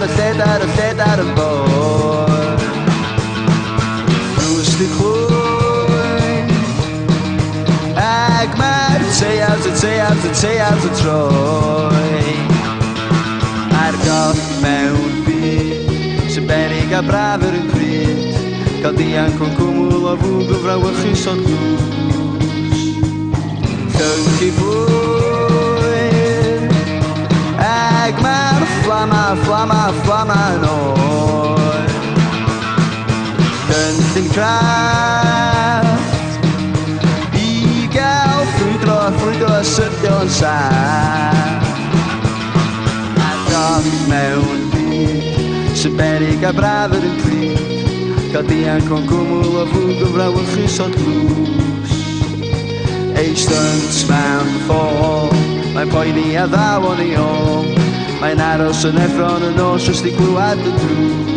ar y bor. Drws di chlwyn ag mae'r teiawd y troi ar goll mewn byd sy'n benig a braf yr yn cryd cael dianc o'n cwmwl o fwg o frawychus o'n glws Cync i bwyd ag mae'r fflama yn oer Cynllun crafft i gael ffrwydro a sydio yn saff Ar goll mewn byd sy'n benig a braf yr yn cryd Cael dianc o'n cwmwl o fwg o frawychus o tlws Eisteint mewn ffôl Mae'n poeni a ddaw o'n i ôl Mae'n aros yn effron yn nos os di glwad y drws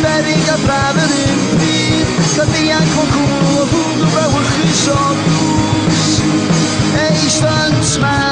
Berig a braf yr un pryd Cael dianc o'n cwmwl o fwg o frawychus o tlws Eisteint mewn